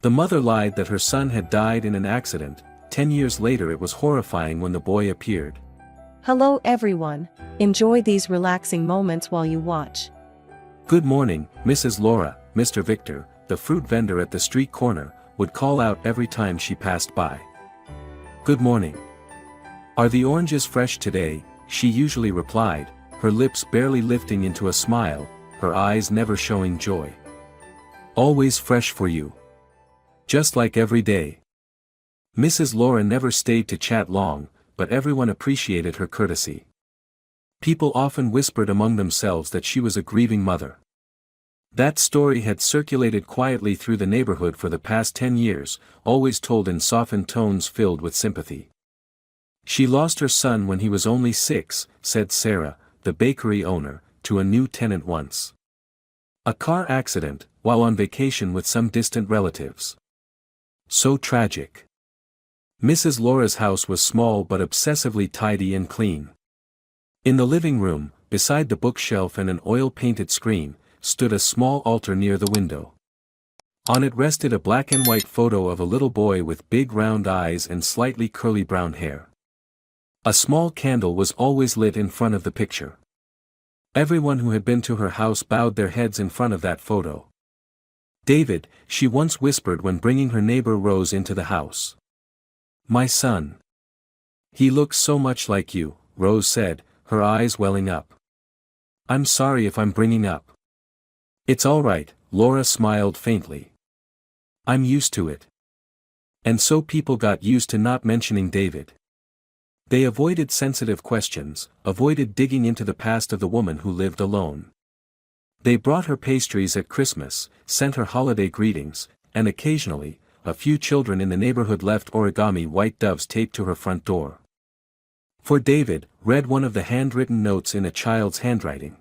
The mother lied that her son had died in an accident. 10 years later it was horrifying when the boy appeared. Hello everyone, enjoy these relaxing moments while you watch. Good morning, Mrs. Laura. Mr. Victor, the fruit vendor at the street corner, would call out every time she passed by. Good morning. Are the oranges fresh today? She usually replied, her lips barely lifting into a smile, her eyes never showing joy. Always fresh for you. Just like every day. Mrs. Laura never stayed to chat long, but everyone appreciated her courtesy. People often whispered among themselves that she was a grieving mother. That story had circulated quietly through the neighborhood for the past 10 years, always told in softened tones filled with sympathy. She lost her son when he was only 6, said Sarah, the bakery owner, to a new tenant once. A car accident, while on vacation with some distant relatives. So tragic. Mrs. Laura's house was small but obsessively tidy and clean. In the living room, beside the bookshelf and an oil-painted screen, stood a small altar near the window. On it rested a black and white photo of a little boy with big round eyes and slightly curly brown hair. A small candle was always lit in front of the picture. Everyone who had been to her house bowed their heads in front of that photo. David, she once whispered when bringing her neighbor Rose into the house. My son. He looks so much like you, Rose said, her eyes welling up. I'm sorry if I'm bringing up. It's all right, Laura smiled faintly. I'm used to it. And so people got used to not mentioning David. They avoided sensitive questions, avoided digging into the past of the woman who lived alone. They brought her pastries at Christmas, sent her holiday greetings, and occasionally, a few children in the neighborhood left origami white doves taped to her front door. For David, read one of the handwritten notes in a child's handwriting.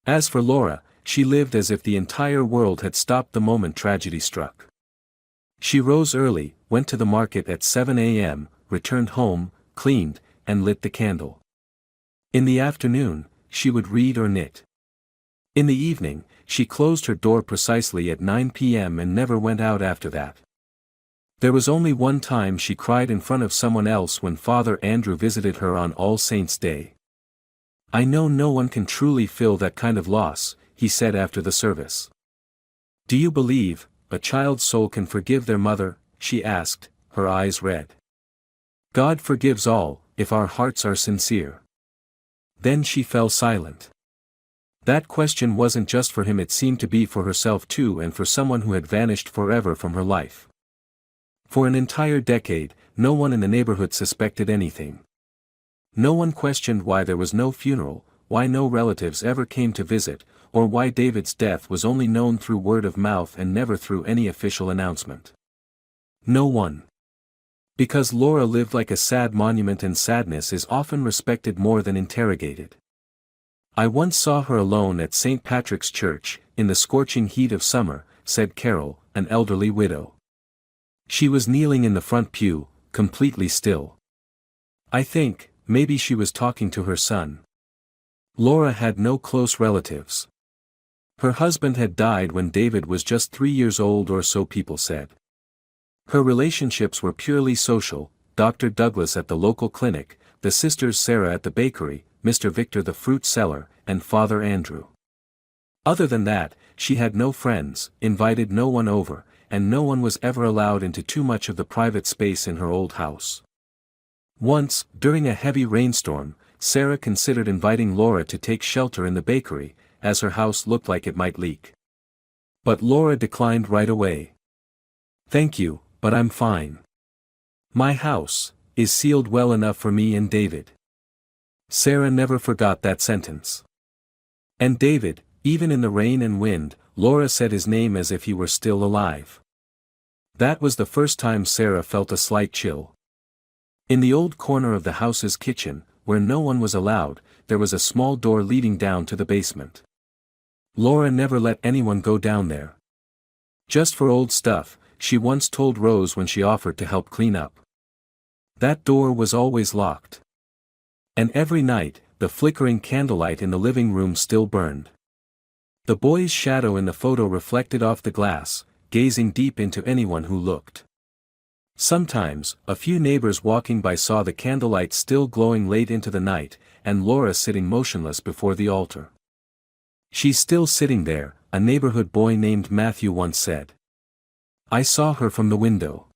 As for Laura, she lived as if the entire world had stopped the moment tragedy struck. She rose early, went to the market at 7 a.m., returned home, cleaned, and lit the candle. In the afternoon, she would read or knit. In the evening, she closed her door precisely at 9 p.m. and never went out after that. There was only one time she cried in front of someone else when Father Andrew visited her on All Saints' Day. I know no one can truly feel that kind of loss, he said after the service. Do you believe a child's soul can forgive their mother? She asked, her eyes red. God forgives all, if our hearts are sincere. Then she fell silent. That question wasn't just for him, it seemed to be for herself too, and for someone who had vanished forever from her life. For an entire decade, no one in the neighborhood suspected anything. No one questioned why there was no funeral, why no relatives ever came to visit, or why David's death was only known through word of mouth and never through any official announcement. No one. Because Laura lived like a sad monument, and sadness is often respected more than interrogated. I once saw her alone at St. Patrick's Church, in the scorching heat of summer, said Carol, an elderly widow. She was kneeling in the front pew, completely still. I think, maybe she was talking to her son. Laura had no close relatives. Her husband had died when David was just 3 years old, or so people said. Her relationships were purely social: Dr. Douglas at the local clinic, the sisters Sarah at the bakery, Mr. Victor the fruit seller, and Father Andrew. Other than that, she had no friends, invited no one over, and no one was ever allowed into too much of the private space in her old house. Once, during a heavy rainstorm, Sarah considered inviting Laura to take shelter in the bakery, as her house looked like it might leak. But Laura declined right away. Thank you, but I'm fine. My house is sealed well enough for me and David. Sarah never forgot that sentence. And David, even in the rain and wind, Laura said his name as if he were still alive. That was the first time Sarah felt a slight chill. In the old corner of the house's kitchen, where no one was allowed, there was a small door leading down to the basement. Laura never let anyone go down there. Just for old stuff, she once told Rose when she offered to help clean up. That door was always locked. And every night, the flickering candlelight in the living room still burned. The boy's shadow in the photo reflected off the glass, gazing deep into anyone who looked. Sometimes, a few neighbors walking by saw the candlelight still glowing late into the night, and Laura sitting motionless before the altar. "She's still sitting there," a neighborhood boy named Matthew once said. "I saw her from the window.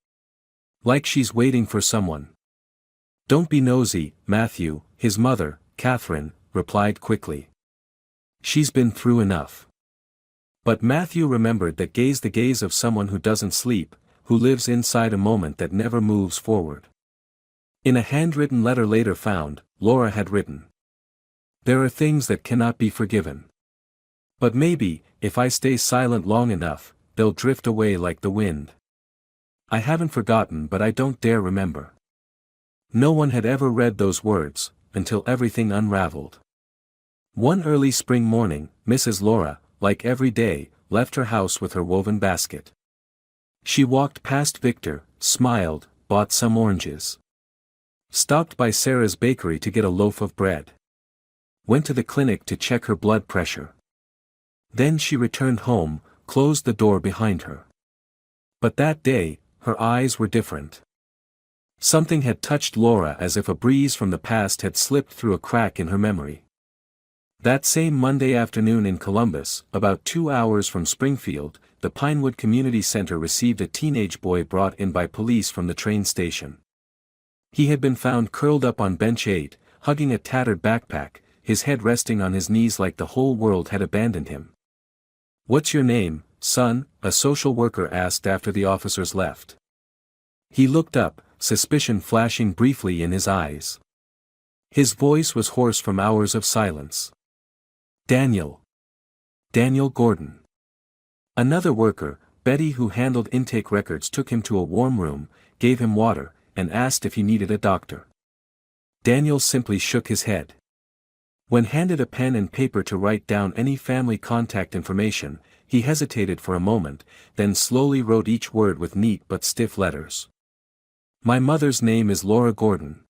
Like she's waiting for someone." "Don't be nosy, Matthew," his mother, Catherine, replied quickly. "She's been through enough." But Matthew remembered that gaze, the gaze of someone who doesn't sleep, who lives inside a moment that never moves forward. In a handwritten letter later found, Laura had written, "There are things that cannot be forgiven. But maybe, if I stay silent long enough, they'll drift away like the wind. I haven't forgotten, but I don't dare remember." No one had ever read those words, until everything unraveled. One early spring morning, Mrs. Laura, like every day, left her house with her woven basket. She walked past Victor, smiled, bought some oranges. Stopped by Sarah's bakery to get a loaf of bread. Went to the clinic to check her blood pressure. Then she returned home, closed the door behind her. But that day, her eyes were different. Something had touched Laura as if a breeze from the past had slipped through a crack in her memory. That same Monday afternoon in Columbus, about 2 hours from Springfield, the Pinewood Community Center received a teenage boy brought in by police from the train station. He had been found curled up on bench 8, hugging a tattered backpack, his head resting on his knees like the whole world had abandoned him. "What's your name, son?" a social worker asked after the officers left. He looked up, suspicion flashing briefly in his eyes. His voice was hoarse from hours of silence. "Daniel. Daniel Gordon." Another worker, Betty, who handled intake records, took him to a warm room, gave him water, and asked if he needed a doctor. Daniel simply shook his head. When handed a pen and paper to write down any family contact information, he hesitated for a moment, then slowly wrote each word with neat but stiff letters. "My mother's name is Laura Gordon.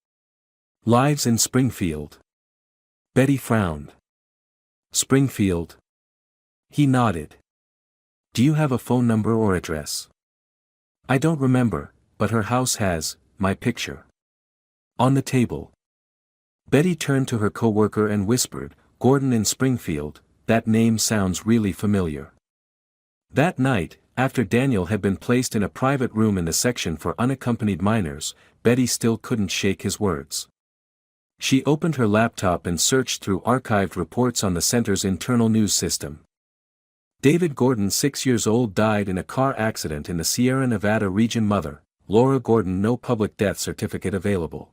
Lives in Springfield." Betty frowned. "Springfield?" He nodded. "Do you have a phone number or address?" "I don't remember, but her house has my picture on the table." Betty turned to her co-worker and whispered, "Gordon in Springfield, that name sounds really familiar." That night, after Daniel had been placed in a private room in the section for unaccompanied minors, Betty still couldn't shake his words. She opened her laptop and searched through archived reports on the center's internal news system. David Gordon, 6 years old, died in a car accident in the Sierra Nevada region. Mother, Laura Gordon, no public death certificate available.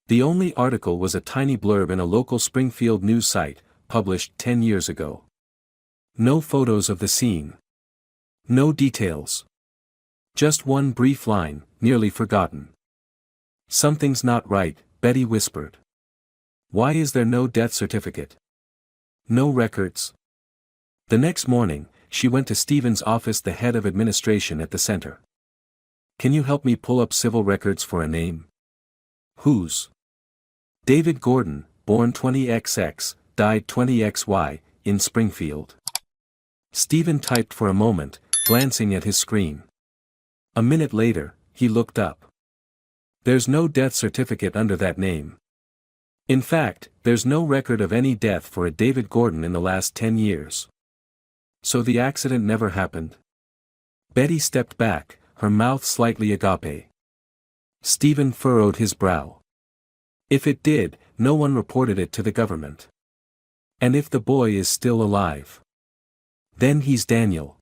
The only article was a tiny blurb in a local Springfield news site, published 10 years ago. No photos of the scene. No details. Just one brief line, nearly forgotten. "Something's not right," Betty whispered. "Why is there no death certificate? No records?" The next morning, she went to Stephen's office, the head of administration at the center. "Can you help me pull up civil records for a name?" "Whose?" "David Gordon, born 20XX, died 20XY, in Springfield." Stephen typed for a moment, glancing at his screen. A minute later, he looked up. "There's no death certificate under that name. In fact, there's no record of any death for a David Gordon in the last 10 years. So the accident never happened?" Betty stepped back, her mouth slightly agape. Stephen furrowed his brow. "If it did, no one reported it to the government. And if the boy is still alive, then he's Daniel."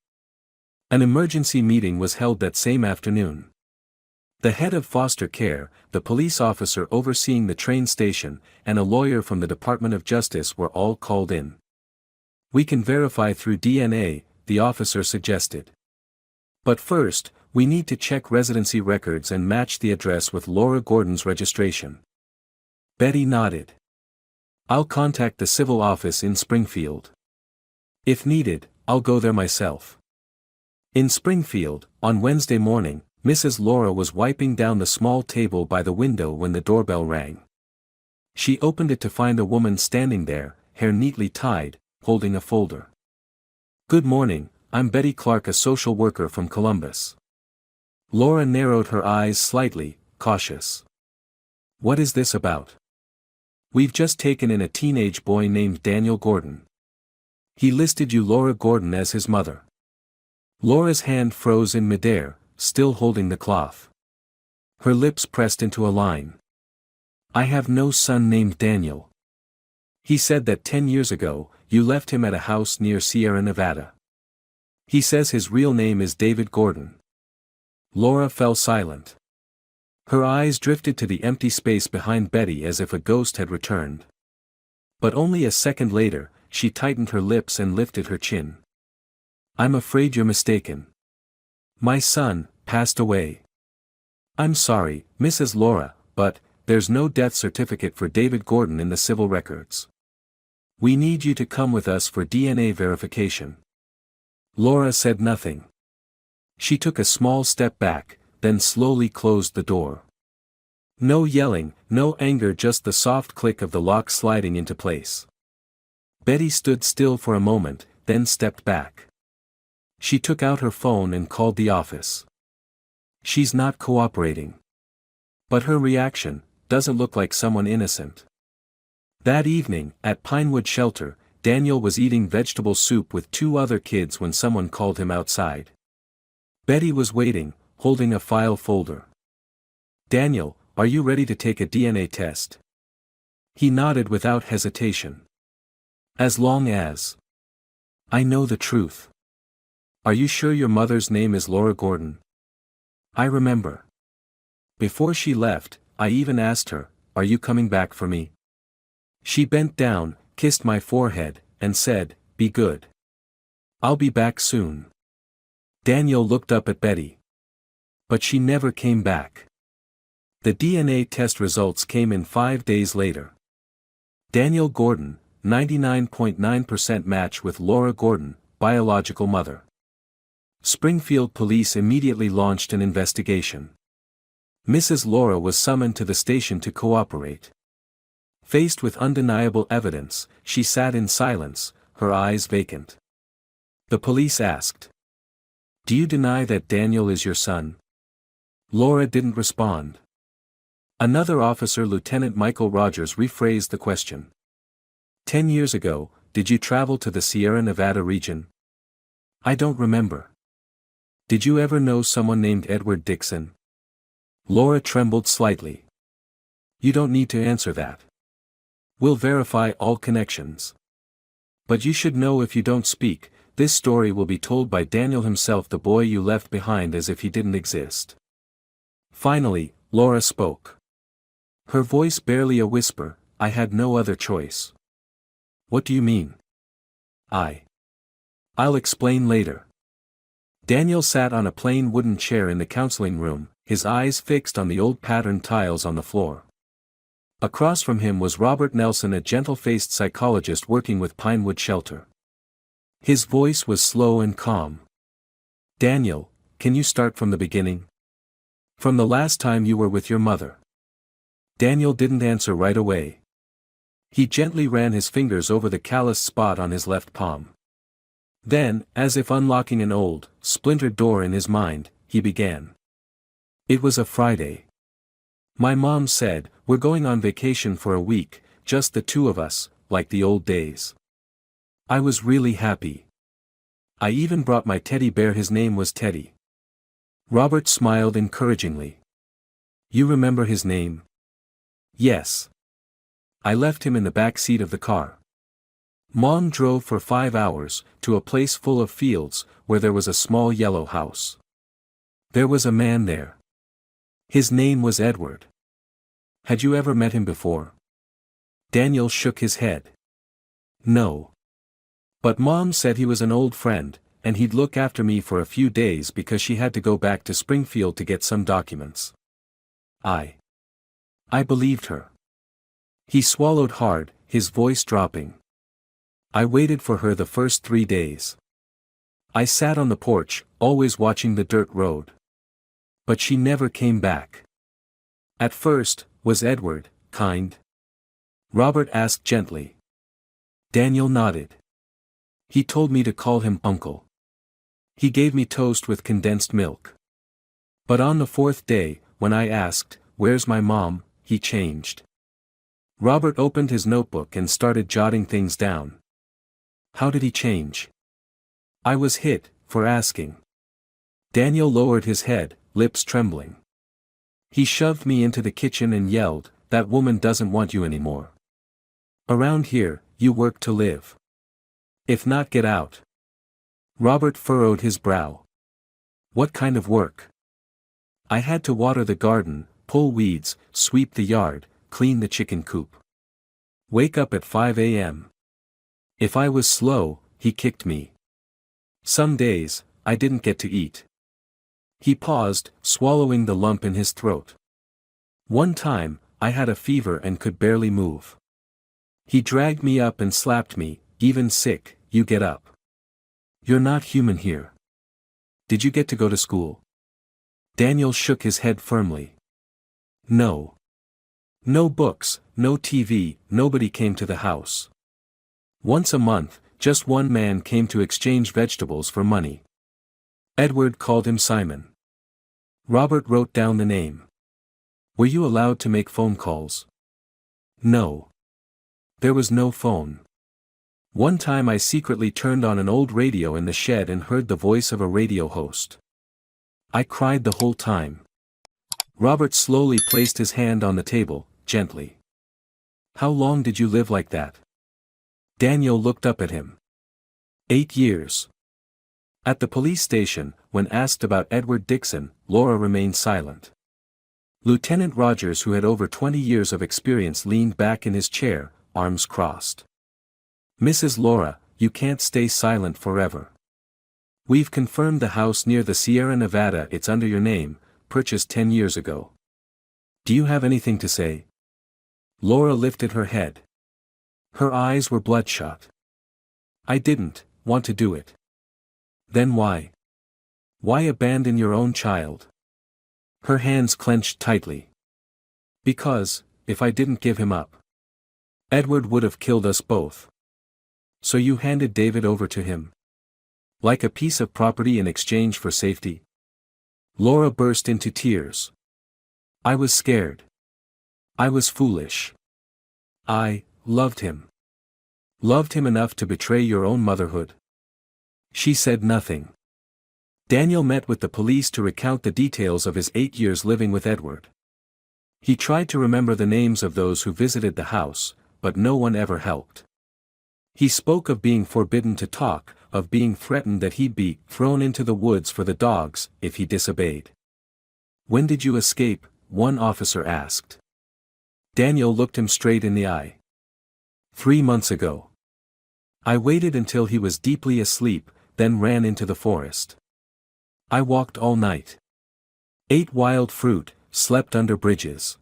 An emergency meeting was held that same afternoon. The head of foster care, the police officer overseeing the train station, and a lawyer from the Department of Justice were all called in. "We can verify through DNA," the officer suggested. "But first, we need to check residency records and match the address with Laura Gordon's registration." Betty nodded. "I'll contact the civil office in Springfield. If needed, I'll go there myself." In Springfield, on Wednesday morning, Mrs. Laura was wiping down the small table by the window when the doorbell rang. She opened it to find a woman standing there, hair neatly tied, holding a folder. "Good morning," I'm Betty Clark, a social worker from Columbus. Laura narrowed her eyes slightly, cautious. What is this about? We've just taken in a teenage boy named Daniel Gordon. He listed you, Laura Gordon, as his mother. Laura's hand froze in midair, still holding the cloth. Her lips pressed into a line. I have no son named Daniel. He said that 10 years ago, you left him at a house near Sierra Nevada. He says his real name is David Gordon. Laura fell silent. Her eyes drifted to the empty space behind Betty as if a ghost had returned. But only a second later, she tightened her lips and lifted her chin. I'm afraid you're mistaken. My son passed away. I'm sorry, Mrs. Laura, but there's no death certificate for David Gordon in the civil records. We need you to come with us for DNA verification. Laura said nothing. She took a small step back, then slowly closed the door. No yelling, no anger, just the soft click of the lock sliding into place. Betty stood still for a moment, then stepped back. She took out her phone and called the office. She's not cooperating. But her reaction doesn't look like someone innocent. That evening, at Pinewood Shelter, Daniel was eating vegetable soup with 2 other kids when someone called him outside. Betty was waiting, holding a file folder. Daniel, are you ready to take a DNA test? He nodded without hesitation. As long as I know the truth. Are you sure your mother's name is Laura Gordon? I remember. Before she left, I even asked her, are you coming back for me? She bent down, kissed my forehead, and said, be good. I'll be back soon. Daniel looked up at Betty. But she never came back. The DNA test results came in 5 days later. Daniel Gordon, 99.9% match with Laura Gordon, biological mother. Springfield police immediately launched an investigation. Mrs. Laura was summoned to the station to cooperate. Faced with undeniable evidence, she sat in silence, her eyes vacant. The police asked, do you deny that Daniel is your son? Laura didn't respond. Another officer, Lieutenant Michael Rogers, rephrased the question. 10 years ago, did you travel to the Sierra Nevada region? I don't remember. Did you ever know someone named Edward Dixon? Laura trembled slightly. You don't need to answer that. We'll verify all connections. But you should know, if you don't speak, this story will be told by Daniel himself, the boy you left behind, as if he didn't exist. Finally, Laura spoke. Her voice barely a whisper, I had no other choice. What do you mean? I'll explain later. Daniel sat on a plain wooden chair in the counseling room, his eyes fixed on the old patterned tiles on the floor. Across from him was Robert Nelson, a gentle-faced psychologist working with Pinewood Shelter. His voice was slow and calm. Daniel, can you start from the beginning? From the last time you were with your mother. Daniel didn't answer right away. He gently ran his fingers over the calloused spot on his left palm. Then, as if unlocking an old, splintered door in his mind, he began. It was a Friday. My mom said, we're going on vacation for a week, just the 2 of us, like the old days. I was really happy. I even brought my teddy bear, his name was Teddy. Robert smiled encouragingly. You remember his name? Yes. I left him in the back seat of the car. Mom drove for 5 hours, to a place full of fields, where there was a small yellow house. There was a man there. His name was Edward. Had you ever met him before? Daniel shook his head. No. But Mom said he was an old friend, and he'd look after me for a few days because she had to go back to Springfield to get some documents. I believed her. He swallowed hard, his voice dropping. I waited for her the first 3 days. I sat on the porch, always watching the dirt road. But she never came back. At first, was Edward kind? Robert asked gently. Daniel nodded. He told me to call him Uncle. He gave me toast with condensed milk. But on the fourth day, when I asked, "Where's my mom?" he changed. Robert opened his notebook and started jotting things down. How did he change? I was hit, for asking. Daniel lowered his head, lips trembling. He shoved me into the kitchen and yelled, "That woman doesn't want you anymore. Around here, you work to live. If not, get out." Robert furrowed his brow. What kind of work? I had to water the garden, pull weeds, sweep the yard, clean the chicken coop. Wake up at 5 a.m. If I was slow, he kicked me. Some days, I didn't get to eat. He paused, swallowing the lump in his throat. One time, I had a fever and could barely move. He dragged me up and slapped me, "Even sick, you get up. You're not human here. Did you get to go to school?" Daniel shook his head firmly. No. No books, no TV, nobody came to the house. Once a month, just one man came to exchange vegetables for money. Edward called him Simon. Robert wrote down the name. Were you allowed to make phone calls? No. There was no phone. One time I secretly turned on an old radio in the shed and heard the voice of a radio host. I cried the whole time. Robert slowly placed his hand on the table, gently. How long did you live like that? Daniel looked up at him. 8 years. At the police station, when asked about Edward Dixon, Laura remained silent. Lieutenant Rogers, who had over 20 years of experience, leaned back in his chair, arms crossed. Mrs. Laura, you can't stay silent forever. We've confirmed the house near the Sierra Nevada, it's under your name, purchased 10 years ago. Do you have anything to say? Laura lifted her head. Her eyes were bloodshot. I didn't want to do it. Then why? Why abandon your own child? Her hands clenched tightly. Because, if I didn't give him up, Edward would have killed us both. So you handed David over to him? Like a piece of property in exchange for safety? Laura burst into tears. I was scared. I was foolish. I loved him. Loved him enough to betray your own motherhood. She said nothing. Daniel met with the police to recount the details of his 8 years living with Edward. He tried to remember the names of those who visited the house, but no one ever helped. He spoke of being forbidden to talk, of being threatened that he'd be thrown into the woods for the dogs if he disobeyed. When did you escape? One officer asked. Daniel looked him straight in the eye. 3 months ago. I waited until he was deeply asleep, then ran into the forest. I walked all night. Ate wild fruit, slept under bridges.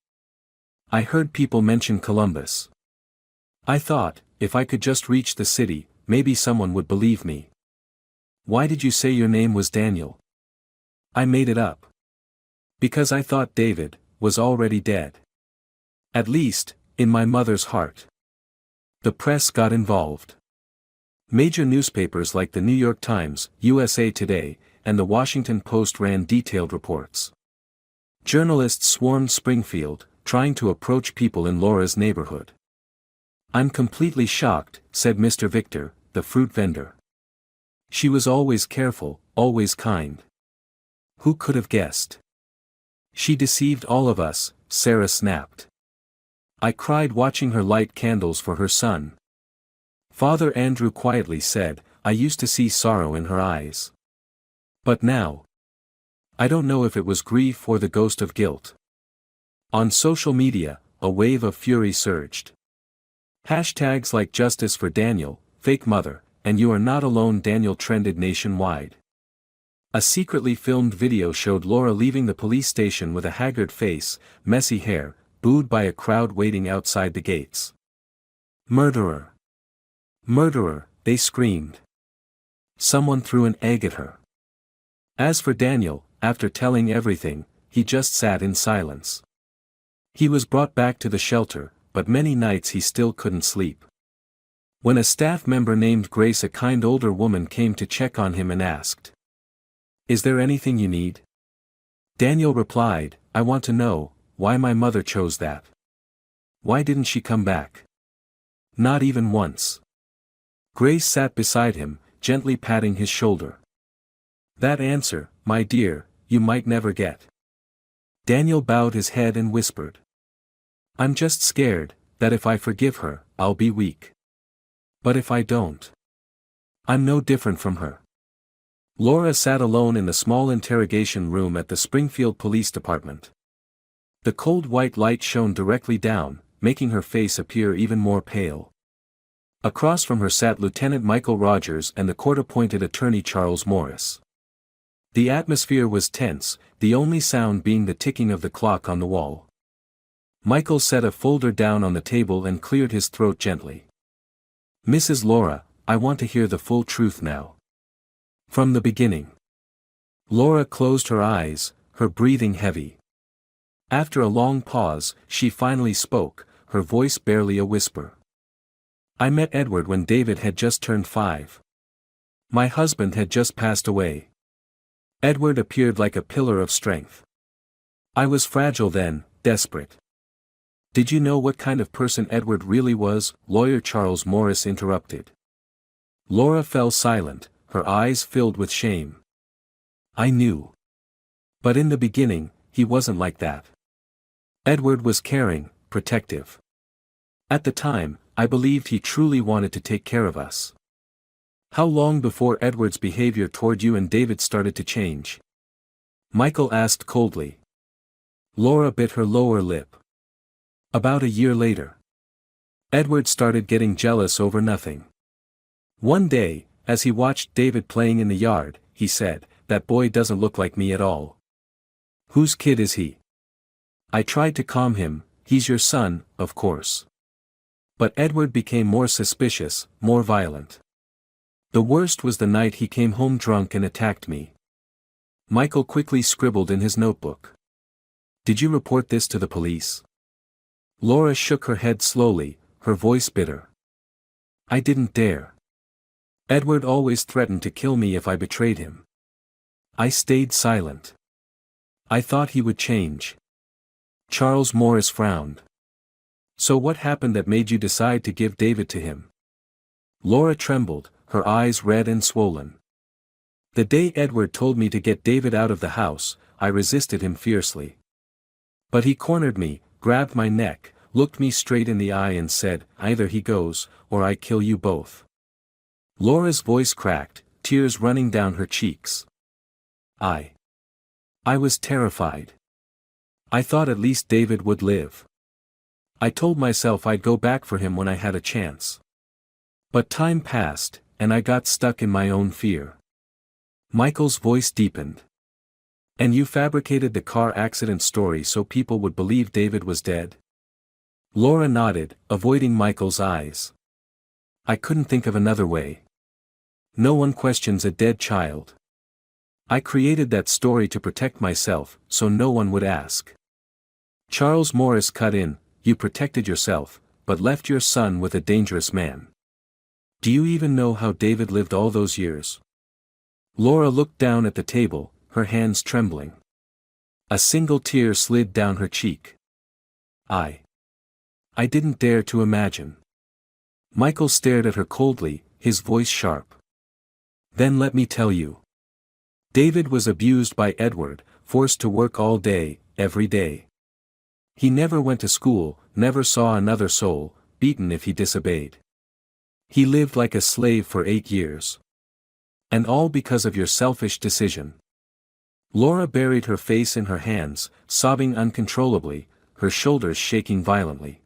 I heard people mention Columbus. I thought, if I could just reach the city, maybe someone would believe me. Why did you say your name was Daniel? I made it up. Because I thought David was already dead. At least, in my mother's heart. The press got involved. Major newspapers like the New York Times, USA Today, and the Washington Post ran detailed reports. Journalists swarmed Springfield, trying to approach people in Laura's neighborhood. I'm completely shocked, said Mr. Victor, the fruit vendor. She was always careful, always kind. Who could have guessed? She deceived all of us, Sarah snapped. I cried watching her light candles for her son. Father Andrew quietly said, I used to see sorrow in her eyes. But now, I don't know if it was grief or the ghost of guilt. On social media, a wave of fury surged. Hashtags like Justice for Daniel, Fake Mother, and You Are Not Alone Daniel trended nationwide. A secretly filmed video showed Laura leaving the police station with a haggard face, messy hair, booed by a crowd waiting outside the gates. Murderer! Murderer, they screamed. Someone threw an egg at her. As for Daniel, after telling everything, he just sat in silence. He was brought back to the shelter, but many nights he still couldn't sleep. When a staff member named Grace, a kind older woman, came to check on him and asked, Is there anything you need? Daniel replied, I want to know why my mother chose that. Why didn't she come back? Not even once. Grace sat beside him, gently patting his shoulder. That answer, my dear, you might never get. Daniel bowed his head and whispered. I'm just scared that if I forgive her, I'll be weak. But if I don't, I'm no different from her. Laura sat alone in the small interrogation room at the Springfield Police Department. The cold white light shone directly down, making her face appear even more pale. Across from her sat Lieutenant Michael Rogers and the court-appointed attorney Charles Morris. The atmosphere was tense, the only sound being the ticking of the clock on the wall. Michael set a folder down on the table and cleared his throat gently. Mrs. Laura, I want to hear the full truth now. From the beginning. Laura closed her eyes, her breathing heavy. After a long pause, she finally spoke, her voice barely a whisper. I met Edward when David had just turned 5. My husband had just passed away. Edward appeared like a pillar of strength. I was fragile then, desperate. Did you know what kind of person Edward really was? Lawyer Charles Morris interrupted. Laura fell silent, her eyes filled with shame. I knew. But in the beginning, he wasn't like that. Edward was caring, protective. At the time, I believed he truly wanted to take care of us. How long before Edward's behavior toward you and David started to change? Michael asked coldly. Laura bit her lower lip. About a year later. Edward started getting jealous over nothing. One day, as he watched David playing in the yard, he said, that boy doesn't look like me at all. Whose kid is he? I tried to calm him, he's your son, of course. But Edward became more suspicious, more violent. The worst was the night he came home drunk and attacked me. Michael quickly scribbled in his notebook. Did you report this to the police? Laura shook her head slowly, her voice bitter. I didn't dare. Edward always threatened to kill me if I betrayed him. I stayed silent. I thought he would change. Charles Morris frowned. So what happened that made you decide to give David to him? Laura trembled, her eyes red and swollen. The day Edward told me to get David out of the house, I resisted him fiercely. But he cornered me, grabbed my neck, looked me straight in the eye and said, either he goes, or I kill you both. Laura's voice cracked, tears running down her cheeks. I was terrified. I thought at least David would live. I told myself I'd go back for him when I had a chance. But time passed, and I got stuck in my own fear. Michael's voice deepened. And you fabricated the car accident story so people would believe David was dead? Laura nodded, avoiding Michael's eyes. I couldn't think of another way. No one questions a dead child. I created that story to protect myself, so no one would ask. Charles Morris cut in, you protected yourself, but left your son with a dangerous man. Do you even know how David lived all those years? Laura looked down at the table, her hands trembling. A single tear slid down her cheek. I didn't dare to imagine. Michael stared at her coldly, his voice sharp. Then let me tell you. David was abused by Edward, forced to work all day, every day. He never went to school, never saw another soul, beaten if he disobeyed. He lived like a slave for 8 years. And all because of your selfish decision. Laura buried her face in her hands, sobbing uncontrollably, her shoulders shaking violently.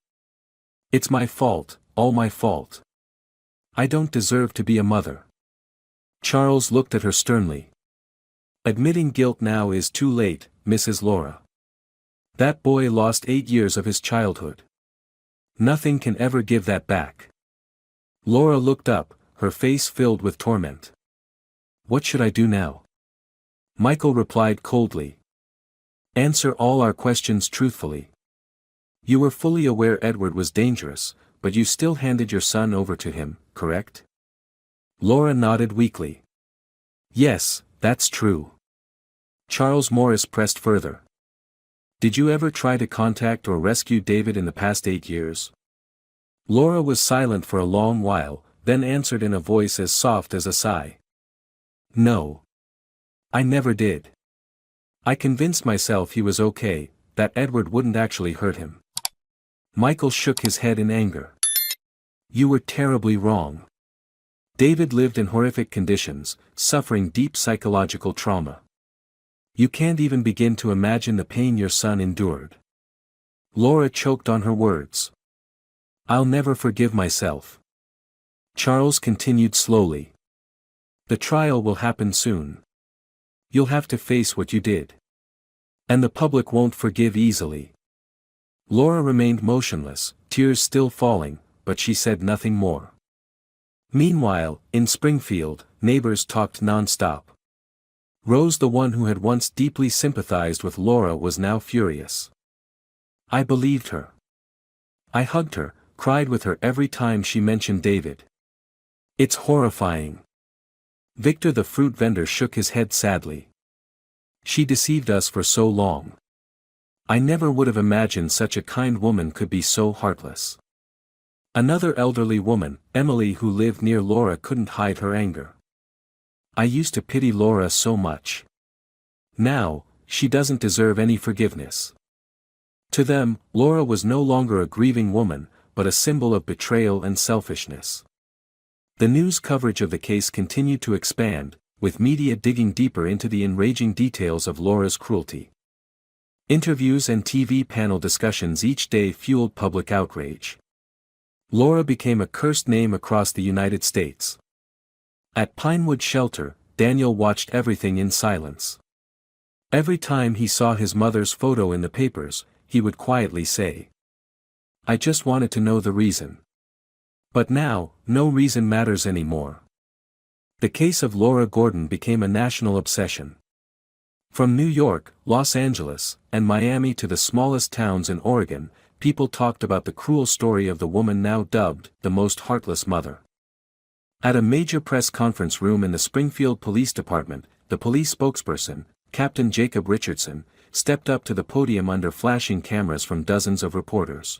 It's my fault, all my fault. I don't deserve to be a mother. Charles looked at her sternly. Admitting guilt now is too late, Mrs. Laura. That boy lost 8 years of his childhood. Nothing can ever give that back. Laura looked up, her face filled with torment. What should I do now? Michael replied coldly. Answer all our questions truthfully. You were fully aware Edward was dangerous, but you still handed your son over to him, correct? Laura nodded weakly. Yes, that's true. Charles Morris pressed further. Did you ever try to contact or rescue David in the past 8 years? Laura was silent for a long while, then answered in a voice as soft as a sigh. No. I never did. I convinced myself he was okay, that Edward wouldn't actually hurt him. Michael shook his head in anger. You were terribly wrong. David lived in horrific conditions, suffering deep psychological trauma. You can't even begin to imagine the pain your son endured. Laura choked on her words. I'll never forgive myself. Charles continued slowly. The trial will happen soon. You'll have to face what you did. And the public won't forgive easily. Laura remained motionless, tears still falling, but she said nothing more. Meanwhile, in Springfield, neighbors talked non-stop. Rose, the one who had once deeply sympathized with Laura, was now furious. I believed her. I hugged her, cried with her every time she mentioned David. It's horrifying. Victor the fruit vendor shook his head sadly. She deceived us for so long. I never would have imagined such a kind woman could be so heartless. Another elderly woman, Emily, who lived near Laura, couldn't hide her anger. I used to pity Laura so much. Now, she doesn't deserve any forgiveness. To them, Laura was no longer a grieving woman, but a symbol of betrayal and selfishness. The news coverage of the case continued to expand, with media digging deeper into the enraging details of Laura's cruelty. Interviews and TV panel discussions each day fueled public outrage. Laura became a cursed name across the United States. At Pinewood Shelter, Daniel watched everything in silence. Every time he saw his mother's photo in the papers, he would quietly say, I just wanted to know the reason. But now, no reason matters anymore. The case of Laura Gordon became a national obsession. From New York, Los Angeles, and Miami to the smallest towns in Oregon, people talked about the cruel story of the woman now dubbed the most heartless mother. At a major press conference room in the Springfield Police Department, the police spokesperson, Captain Jacob Richardson, stepped up to the podium under flashing cameras from dozens of reporters.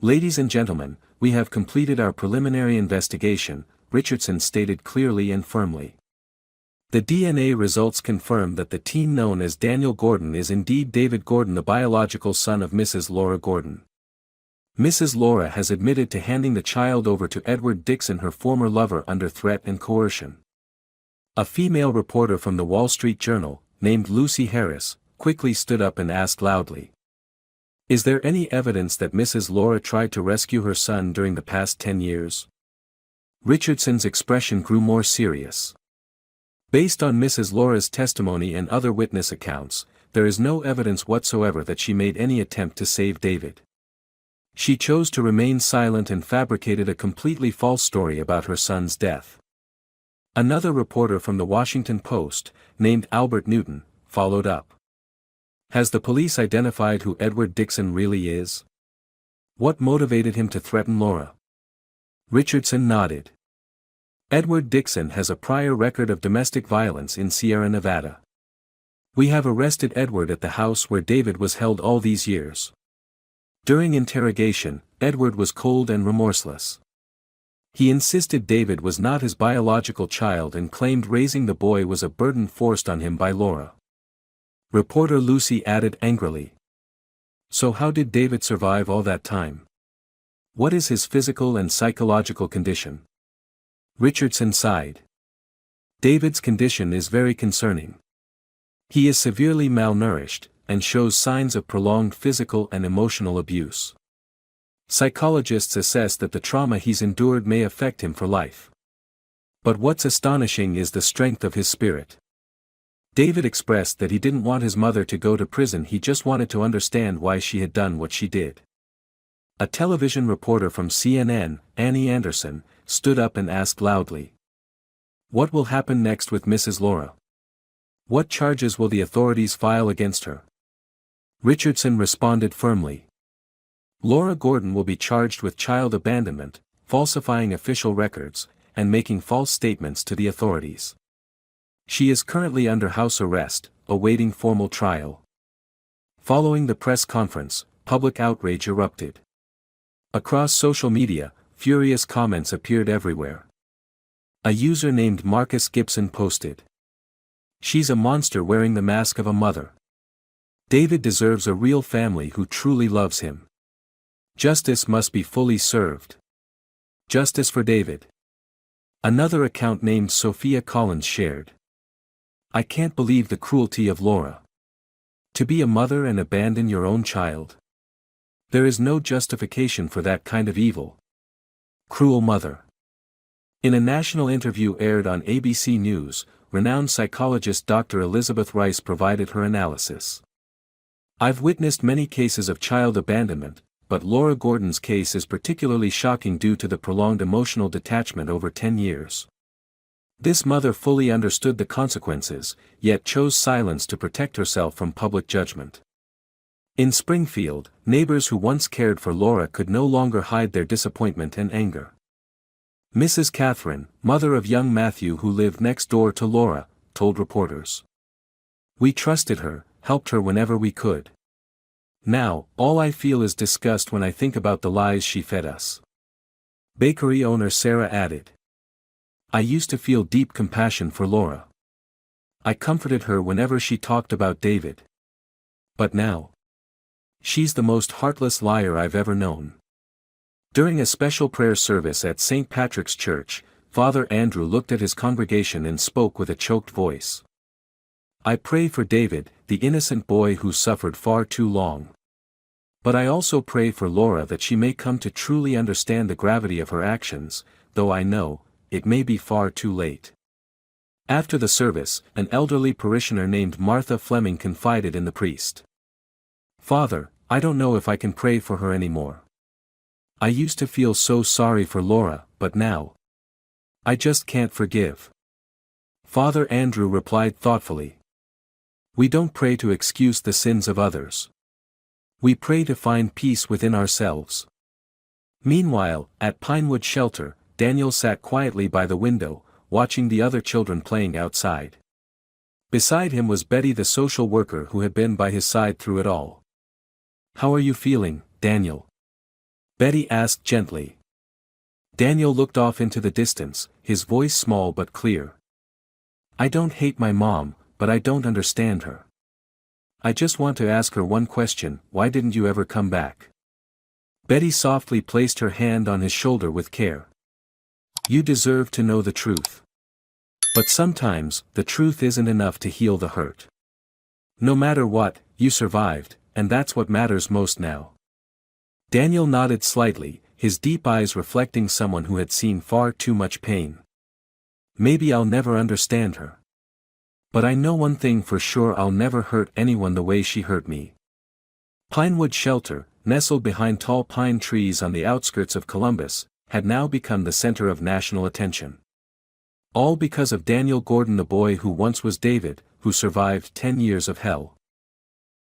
Ladies and gentlemen, we have completed our preliminary investigation, Richardson stated clearly and firmly. The DNA results confirm that the teen known as Daniel Gordon is indeed David Gordon, the biological son of Mrs. Laura Gordon. Mrs. Laura has admitted to handing the child over to Edward Dixon, her former lover, under threat and coercion. A female reporter from the Wall Street Journal, named Lucy Harris, quickly stood up and asked loudly, is there any evidence that Mrs. Laura tried to rescue her son during the past 10 years? Richardson's expression grew more serious. Based on Mrs. Laura's testimony and other witness accounts, there is no evidence whatsoever that she made any attempt to save David. She chose to remain silent and fabricated a completely false story about her son's death. Another reporter from the Washington Post, named Albert Newton, followed up. Has the police identified who Edward Dixon really is? What motivated him to threaten Laura? Richardson nodded. Edward Dixon has a prior record of domestic violence in Sierra Nevada. We have arrested Edward at the house where David was held all these years. During interrogation, Edward was cold and remorseless. He insisted David was not his biological child and claimed raising the boy was a burden forced on him by Laura. Reporter Lucy added angrily. So how did David survive all that time? What is his physical and psychological condition? Richardson sighed. David's condition is very concerning. He is severely malnourished, and shows signs of prolonged physical and emotional abuse. Psychologists assess that the trauma he's endured may affect him for life. But what's astonishing is the strength of his spirit. David expressed that he didn't want his mother to go to prison, he just wanted to understand why she had done what she did. A television reporter from CNN, Annie Anderson, stood up and asked loudly. What will happen next with Mrs. Laura? What charges will the authorities file against her? Richardson responded firmly. Laura Gordon will be charged with child abandonment, falsifying official records, and making false statements to the authorities. She is currently under house arrest, awaiting formal trial. Following the press conference, public outrage erupted. Across social media, furious comments appeared everywhere. A user named Marcus Gibson posted, "She's a monster wearing the mask of a mother. David deserves a real family who truly loves him. Justice must be fully served. Justice for David." Another account named Sophia Collins shared, "I can't believe the cruelty of Laura. To be a mother and abandon your own child. There is no justification for that kind of evil. Cruel mother." In a national interview aired on ABC News, renowned psychologist Dr. Elizabeth Rice provided her analysis. "I've witnessed many cases of child abandonment, but Laura Gordon's case is particularly shocking due to the prolonged emotional detachment over 10 years. This mother fully understood the consequences, yet chose silence to protect herself from public judgment." In Springfield, neighbors who once cared for Laura could no longer hide their disappointment and anger. Mrs. Catherine, mother of young Matthew who lived next door to Laura, told reporters, "We trusted her, helped her whenever we could. Now, all I feel is disgust when I think about the lies she fed us." Bakery owner Sarah added, "I used to feel deep compassion for Laura. I comforted her whenever she talked about David. But now, she's the most heartless liar I've ever known." During a special prayer service at St. Patrick's Church, Father Andrew looked at his congregation and spoke with a choked voice. "I pray for David, the innocent boy who suffered far too long. But I also pray for Laura that she may come to truly understand the gravity of her actions, though I know, it may be far too late." After the service, an elderly parishioner named Martha Fleming confided in the priest, "Father, I don't know if I can pray for her anymore. I used to feel so sorry for Laura, but now, I just can't forgive." Father Andrew replied thoughtfully, "We don't pray to excuse the sins of others. We pray to find peace within ourselves." Meanwhile, at Pinewood Shelter, Daniel sat quietly by the window, watching the other children playing outside. Beside him was Betty, the social worker who had been by his side through it all. "How are you feeling, Daniel?" Betty asked gently. Daniel looked off into the distance, his voice small but clear. "I don't hate my mom, but I don't understand her. I just want to ask her one question: why didn't you ever come back?" Betty softly placed her hand on his shoulder with care. "You deserve to know the truth. But sometimes, the truth isn't enough to heal the hurt. No matter what, you survived, and that's what matters most now." Daniel nodded slightly, his deep eyes reflecting someone who had seen far too much pain. "Maybe I'll never understand her. But I know one thing for sure: I'll never hurt anyone the way she hurt me." Pinewood Shelter, nestled behind tall pine trees on the outskirts of Columbus, had now become the center of national attention. All because of Daniel Gordon, the boy who once was David, who survived 10 years of hell.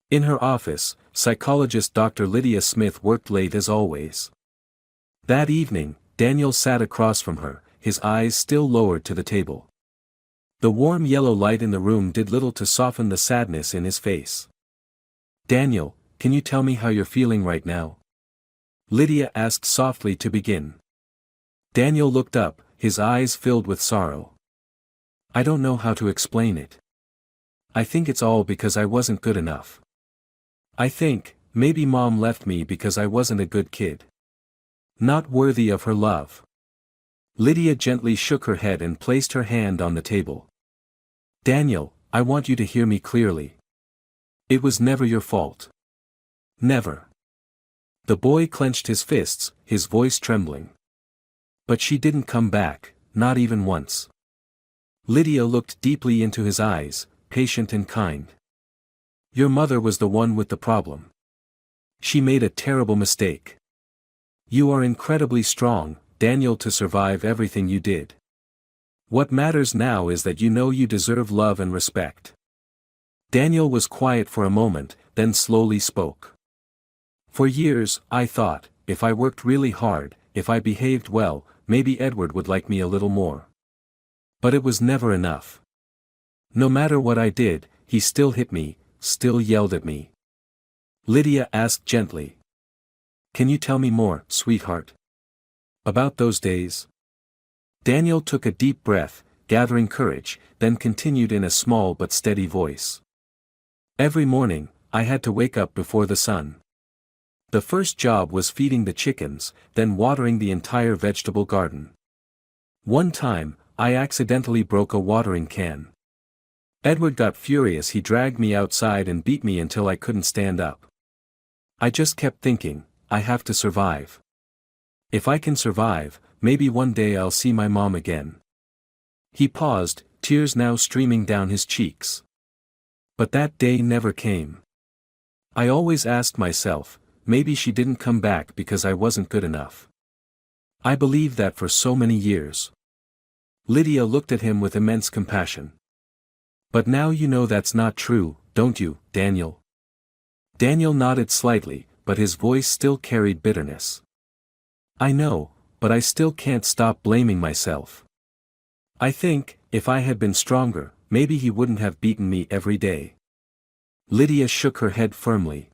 In her office, psychologist Dr. Lydia Smith worked late as always. That evening, Daniel sat across from her, his eyes still lowered to the table. The warm yellow light in the room did little to soften the sadness in his face. "Daniel, can you tell me how you're feeling right now?" Lydia asked softly to begin. Daniel looked up, his eyes filled with sorrow. "I don't know how to explain it. I think it's all because I wasn't good enough. I think, maybe Mom left me because I wasn't a good kid. Not worthy of her love." Lydia gently shook her head and placed her hand on the table. "Daniel, I want you to hear me clearly. It was never your fault. Never." The boy clenched his fists, his voice trembling. "But she didn't come back, not even once." Lydia looked deeply into his eyes, patient and kind. "Your mother was the one with the problem. She made a terrible mistake. You are incredibly strong, Daniel, to survive everything you did. What matters now is that you know you deserve love and respect." Daniel was quiet for a moment, then slowly spoke. "For years, I thought, if I worked really hard, if I behaved well, maybe Edward would like me a little more. But it was never enough. No matter what I did, he still hit me, still yelled at me. Lydia asked gently. Can you tell me more, sweetheart? About those days? Daniel took a deep breath, gathering courage, then continued in a small but steady voice. Every morning, I had to wake up before the sun. The first job was feeding the chickens, then watering the entire vegetable garden. One time, I accidentally broke a watering can. Edward got furious. He dragged me outside and beat me until I couldn't stand up. I just kept thinking, I have to survive. If I can survive, maybe one day I'll see my mom again. He paused, tears now streaming down his cheeks. But that day never came. I always asked myself, maybe she didn't come back because I wasn't good enough. I believed that for so many years. Lydia looked at him with immense compassion. But now you know that's not true, don't you, Daniel? Daniel nodded slightly, but his voice still carried bitterness. I know, but I still can't stop blaming myself. I think, if I had been stronger, maybe he wouldn't have beaten me every day. Lydia shook her head firmly.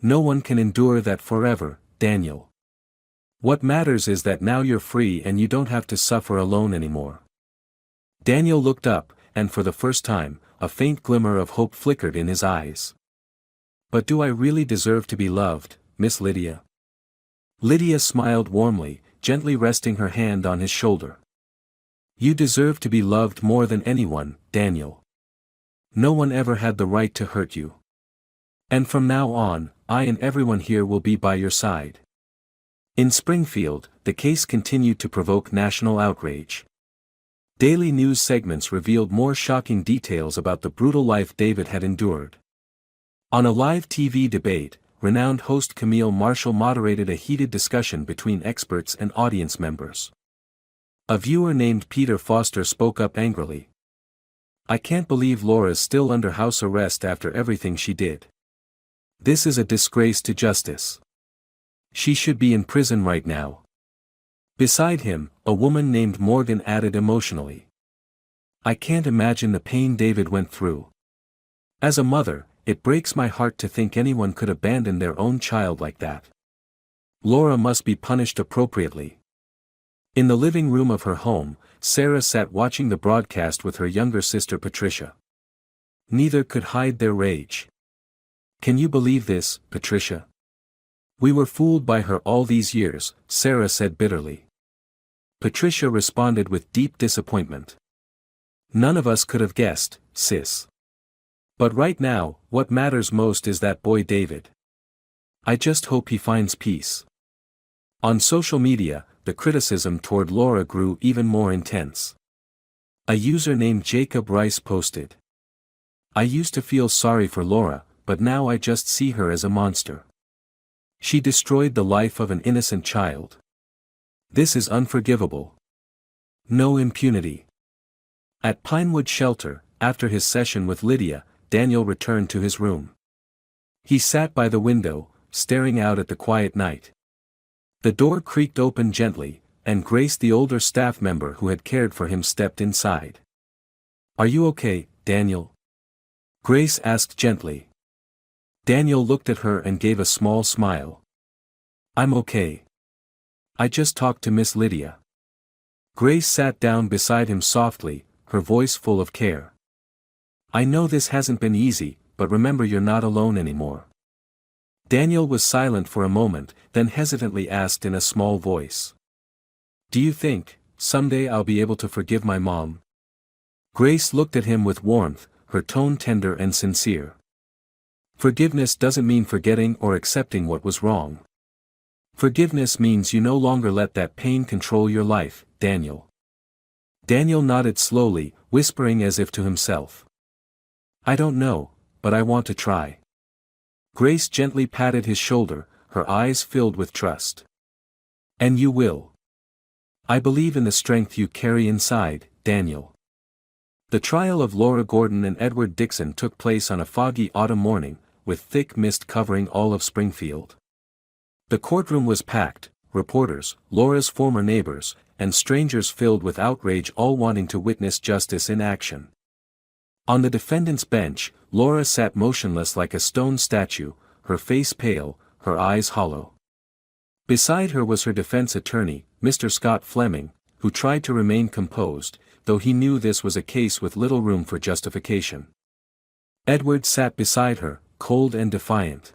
No one can endure that forever, Daniel. What matters is that now you're free and you don't have to suffer alone anymore. Daniel looked up, and for the first time, a faint glimmer of hope flickered in his eyes. But do I really deserve to be loved, Miss Lydia? Lydia smiled warmly, gently resting her hand on his shoulder. You deserve to be loved more than anyone, Daniel. No one ever had the right to hurt you. And from now on, I and everyone here will be by your side. In Springfield, the case continued to provoke national outrage. Daily news segments revealed more shocking details about the brutal life David had endured. On a live TV debate, renowned host Camille Marshall moderated a heated discussion between experts and audience members. A viewer named Peter Foster spoke up angrily. I can't believe Laura's still under house arrest after everything she did. This is a disgrace to justice. She should be in prison right now. Beside him, a woman named Morgan added emotionally. I can't imagine the pain David went through. As a mother, it breaks my heart to think anyone could abandon their own child like that. Laura must be punished appropriately. In the living room of her home, Sarah sat watching the broadcast with her younger sister Patricia. Neither could hide their rage. Can you believe this, Patricia? We were fooled by her all these years, Sarah said bitterly. Patricia responded with deep disappointment. None of us could have guessed, sis. But right now, what matters most is that boy David. I just hope he finds peace. On social media, the criticism toward Laura grew even more intense. A user named Jacob Rice posted. I used to feel sorry for Laura, but now I just see her as a monster. She destroyed the life of an innocent child. This is unforgivable. No impunity. At Pinewood Shelter, after his session with Lydia, Daniel returned to his room. He sat by the window, staring out at the quiet night. The door creaked open gently, and Grace, the older staff member who had cared for him, stepped inside. Are you okay, Daniel? Grace asked gently. Daniel looked at her and gave a small smile. I'm okay. I just talked to Miss Lydia. Grace sat down beside him softly, her voice full of care. I know this hasn't been easy, but remember you're not alone anymore. Daniel was silent for a moment, then hesitantly asked in a small voice. Do you think, someday I'll be able to forgive my mom? Grace looked at him with warmth, her tone tender and sincere. Forgiveness doesn't mean forgetting or accepting what was wrong. Forgiveness means you no longer let that pain control your life, Daniel. Daniel nodded slowly, whispering as if to himself. I don't know, but I want to try. Grace gently patted his shoulder, her eyes filled with trust. And you will. I believe in the strength you carry inside, Daniel. The trial of Laura Gordon and Edward Dixon took place on a foggy autumn morning, with thick mist covering all of Springfield. The courtroom was packed, reporters, Laura's former neighbors, and strangers filled with outrage, all wanting to witness justice in action. On the defendant's bench, Laura sat motionless like a stone statue, her face pale, her eyes hollow. Beside her was her defense attorney, Mr. Scott Fleming, who tried to remain composed, though he knew this was a case with little room for justification. Edward sat beside her, cold and defiant.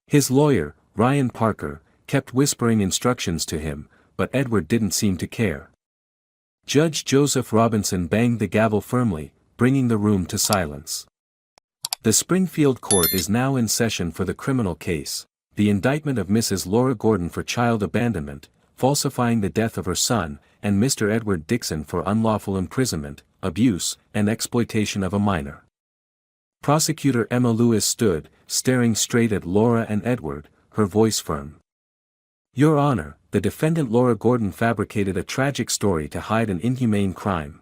His lawyer, Ryan Parker, kept whispering instructions to him, but Edward didn't seem to care. Judge Joseph Robinson banged the gavel firmly, bringing the room to silence. The Springfield Court is now in session for the criminal case, the indictment of Mrs. Laura Gordon for child abandonment, falsifying the death of her son, and Mr. Edward Dixon for unlawful imprisonment, abuse, and exploitation of a minor. Prosecutor Emma Lewis stood, staring straight at Laura and Edward, her voice firm. Your Honor, the defendant Laura Gordon fabricated a tragic story to hide an inhumane crime.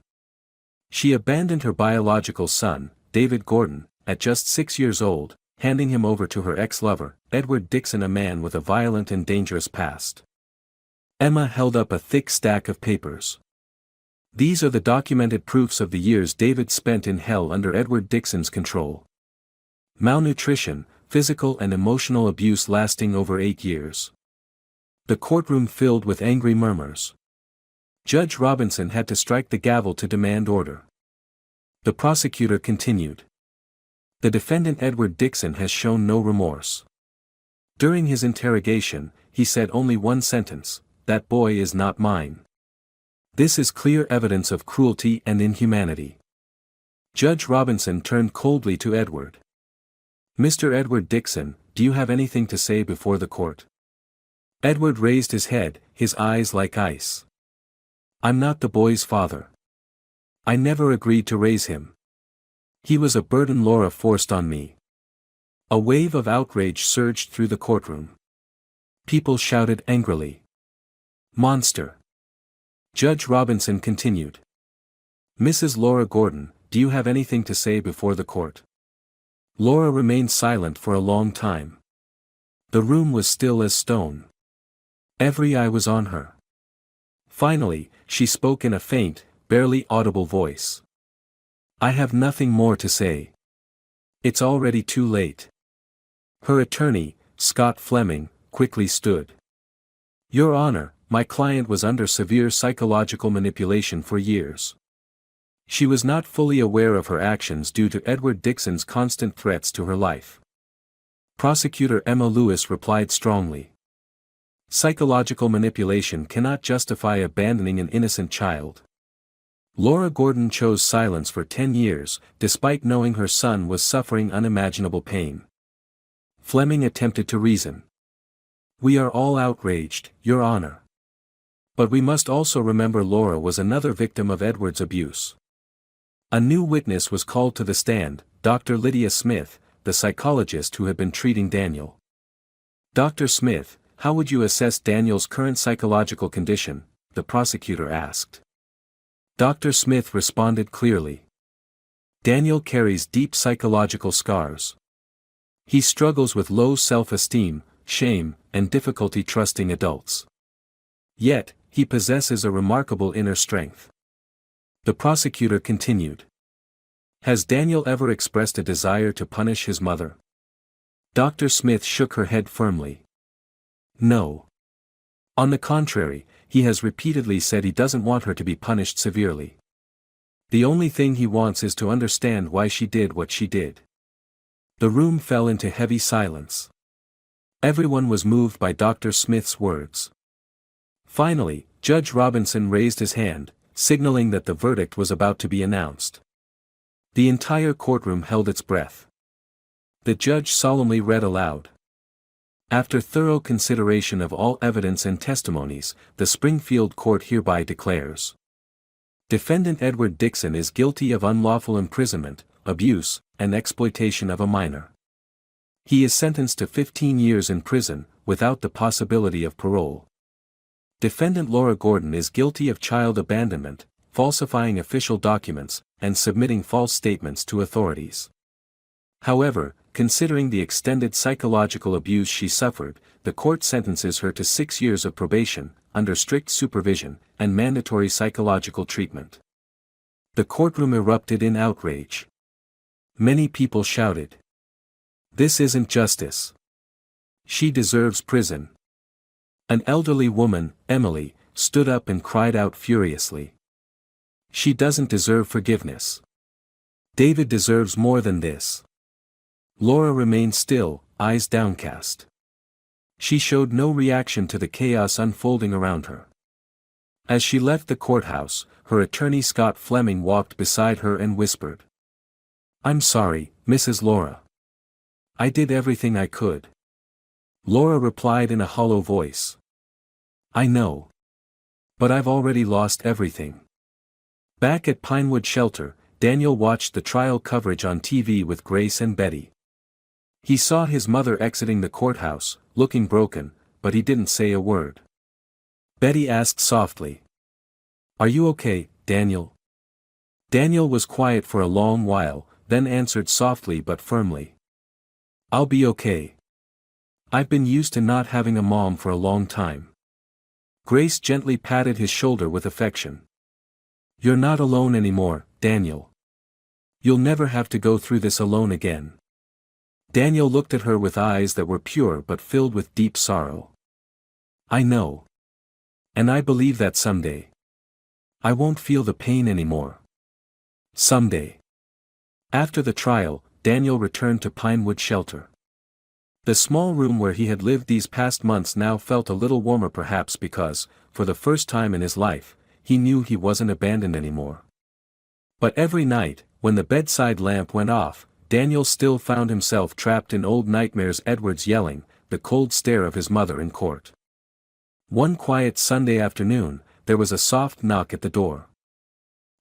She abandoned her biological son, David Gordon, at just 6 years old, handing him over to her ex-lover, Edward Dixon, a man with a violent and dangerous past. Emma held up a thick stack of papers. These are the documented proofs of the years David spent in hell under Edward Dixon's control. Malnutrition, physical and emotional abuse lasting over 8 years. The courtroom filled with angry murmurs. Judge Robinson had to strike the gavel to demand order. The prosecutor continued. The defendant Edward Dixon has shown no remorse. During his interrogation, he said only one sentence, "That boy is not mine." This is clear evidence of cruelty and inhumanity. Judge Robinson turned coldly to Edward. Mr. Edward Dixon, do you have anything to say before the court? Edward raised his head, his eyes like ice. I'm not the boy's father. I never agreed to raise him. He was a burden Laura forced on me. A wave of outrage surged through the courtroom. People shouted angrily. Monster! Judge Robinson continued. Mrs. Laura Gordon, do you have anything to say before the court? Laura remained silent for a long time. The room was still as stone. Every eye was on her. Finally, she spoke in a faint, barely audible voice. I have nothing more to say. It's already too late. Her attorney, Scott Fleming, quickly stood. Your Honor, my client was under severe psychological manipulation for years. She was not fully aware of her actions due to Edward Dixon's constant threats to her life. Prosecutor Emma Lewis replied strongly. Psychological manipulation cannot justify abandoning an innocent child. Laura Gordon chose silence for 10 years, despite knowing her son was suffering unimaginable pain. Fleming attempted to reason. We are all outraged, Your Honor. But we must also remember Laura was another victim of Edward's abuse. A new witness was called to the stand, Dr. Lydia Smith, the psychologist who had been treating Daniel. Dr. Smith, how would you assess Daniel's current psychological condition? The prosecutor asked. Dr. Smith responded clearly. Daniel carries deep psychological scars. He struggles with low self-esteem, shame, and difficulty trusting adults. Yet, he possesses a remarkable inner strength. The prosecutor continued. Has Daniel ever expressed a desire to punish his mother? Dr. Smith shook her head firmly. No. On the contrary, he has repeatedly said he doesn't want her to be punished severely. The only thing he wants is to understand why she did what she did. The room fell into heavy silence. Everyone was moved by Dr. Smith's words. Finally, Judge Robinson raised his hand, signaling that the verdict was about to be announced. The entire courtroom held its breath. The judge solemnly read aloud. After thorough consideration of all evidence and testimonies, the Springfield Court hereby declares. Defendant Edward Dixon is guilty of unlawful imprisonment, abuse, and exploitation of a minor. He is sentenced to 15 years in prison, without the possibility of parole. Defendant Laura Gordon is guilty of child abandonment, falsifying official documents, and submitting false statements to authorities. However, considering the extended psychological abuse she suffered, the court sentences her to 6 years of probation, under strict supervision, and mandatory psychological treatment. The courtroom erupted in outrage. Many people shouted. This isn't justice. She deserves prison. An elderly woman, Emily, stood up and cried out furiously. She doesn't deserve forgiveness. David deserves more than this. Laura remained still, eyes downcast. She showed no reaction to the chaos unfolding around her. As she left the courthouse, her attorney Scott Fleming walked beside her and whispered. I'm sorry, Mrs. Laura. I did everything I could. Laura replied in a hollow voice. I know. But I've already lost everything. Back at Pinewood Shelter, Daniel watched the trial coverage on TV with Grace and Betty. He saw his mother exiting the courthouse, looking broken, but he didn't say a word. Betty asked softly. Are you okay, Daniel? Daniel was quiet for a long while, then answered softly but firmly. I'll be okay. I've been used to not having a mom for a long time. Grace gently patted his shoulder with affection. You're not alone anymore, Daniel. You'll never have to go through this alone again. Daniel looked at her with eyes that were pure but filled with deep sorrow. I know. And I believe that someday. I won't feel the pain anymore. Someday. After the trial, Daniel returned to Pinewood Shelter. The small room where he had lived these past months now felt a little warmer, perhaps because, for the first time in his life, he knew he wasn't abandoned anymore. But every night, when the bedside lamp went off, Daniel still found himself trapped in old nightmares. Edward's yelling, the cold stare of his mother in court. One quiet Sunday afternoon, there was a soft knock at the door.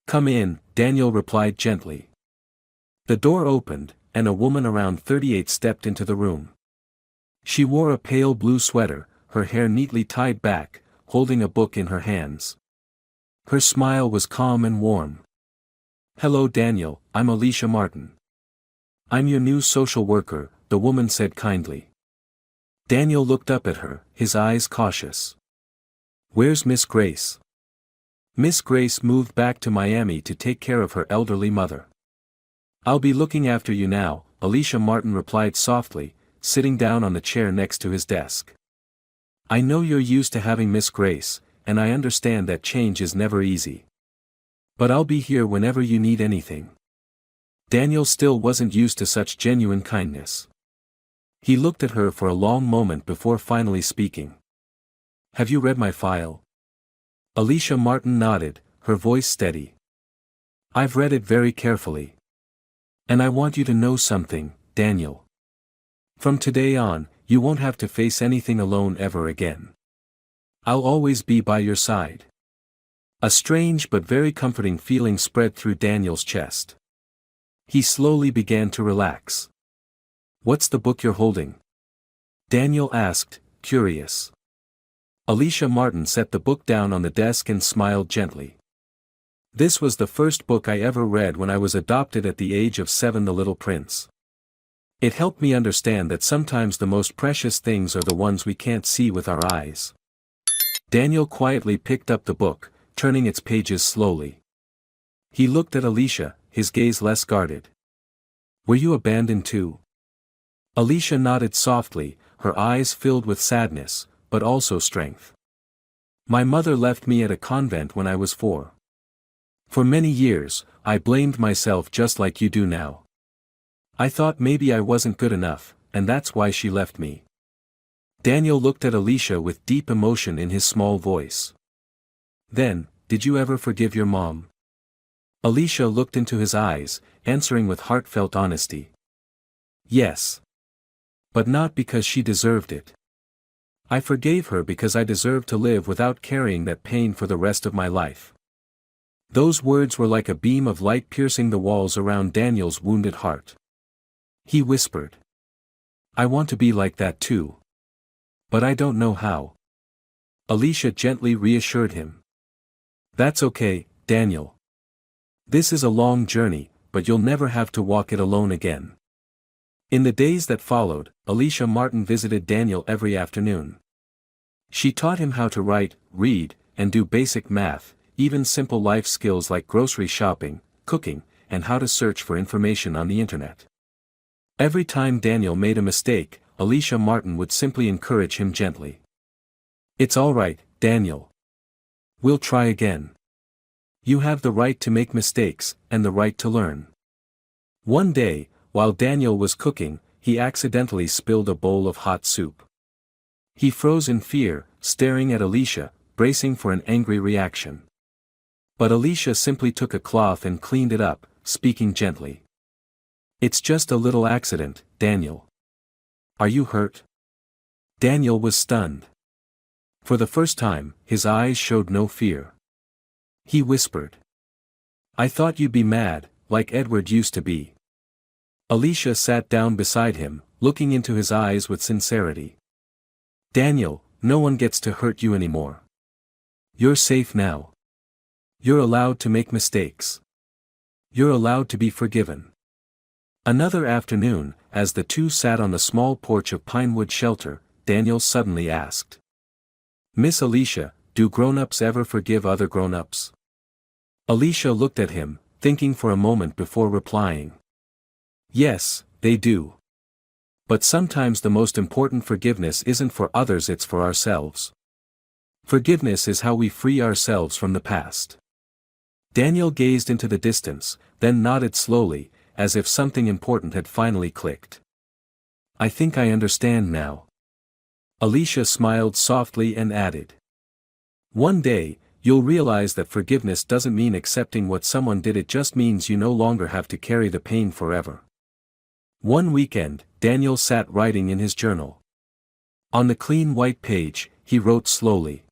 Come in, Daniel replied gently. The door opened, and a woman around 38 stepped into the room. She wore a pale blue sweater, her hair neatly tied back, holding a book in her hands. Her smile was calm and warm. Hello Daniel, I'm Alicia Martin. I'm your new social worker, the woman said kindly. Daniel looked up at her, his eyes cautious. Where's Miss Grace? Miss Grace moved back to Miami to take care of her elderly mother. I'll be looking after you now, Alicia Martin replied softly, sitting down on the chair next to his desk. I know you're used to having Miss Grace, and I understand that change is never easy. But I'll be here whenever you need anything. Daniel still wasn't used to such genuine kindness. He looked at her for a long moment before finally speaking. Have you read my file? Alicia Martin nodded, her voice steady. I've read it very carefully. And I want you to know something, Daniel. From today on, you won't have to face anything alone ever again. I'll always be by your side. A strange but very comforting feeling spread through Daniel's chest. He slowly began to relax. What's the book you're holding? Daniel asked, curious. Alicia Martin set the book down on the desk and smiled gently. This was the first book I ever read when I was adopted at the age of 7, The Little Prince. It helped me understand that sometimes the most precious things are the ones we can't see with our eyes. Daniel quietly picked up the book, turning its pages slowly. He looked at Alicia, his gaze less guarded. Were you abandoned too? Alicia nodded softly, her eyes filled with sadness, but also strength. My mother left me at a convent when I was 4. For many years, I blamed myself just like you do now. I thought maybe I wasn't good enough, and that's why she left me. Daniel looked at Alicia with deep emotion in his small voice. Then, did you ever forgive your mom? Alicia looked into his eyes, answering with heartfelt honesty. Yes. But not because she deserved it. I forgave her because I deserved to live without carrying that pain for the rest of my life. Those words were like a beam of light piercing the walls around Daniel's wounded heart. He whispered. I want to be like that too. But I don't know how. Alicia gently reassured him. That's okay, Daniel. This is a long journey, but you'll never have to walk it alone again. In the days that followed, Alicia Martin visited Daniel every afternoon. She taught him how to write, read, and do basic math, even simple life skills like grocery shopping, cooking, and how to search for information on the internet. Every time Daniel made a mistake, Alicia Martin would simply encourage him gently. "It's all right, Daniel. We'll try again. You have the right to make mistakes, and the right to learn." One day, while Daniel was cooking, he accidentally spilled a bowl of hot soup. He froze in fear, staring at Alicia, bracing for an angry reaction. But Alicia simply took a cloth and cleaned it up, speaking gently. "It's just a little accident, Daniel. Are you hurt?" Daniel was stunned. For the first time, his eyes showed no fear. He whispered, "I thought you'd be mad, like Edward used to be." Alicia sat down beside him, looking into his eyes with sincerity. "Daniel, no one gets to hurt you anymore. You're safe now. You're allowed to make mistakes. You're allowed to be forgiven." Another afternoon, as the two sat on the small porch of Pinewood Shelter, Daniel suddenly asked, "Miss Alicia, do grown-ups ever forgive other grown-ups?" Alicia looked at him, thinking for a moment before replying. "Yes, they do. But sometimes the most important forgiveness isn't for others, it's for ourselves. Forgiveness is how we free ourselves from the past." Daniel gazed into the distance, then nodded slowly, as if something important had finally clicked. "I think I understand now." Alicia smiled softly and added, "One day, you'll realize that forgiveness doesn't mean accepting what someone did, it just means you no longer have to carry the pain forever." One weekend, Daniel sat writing in his journal. On the clean white page, he wrote slowly,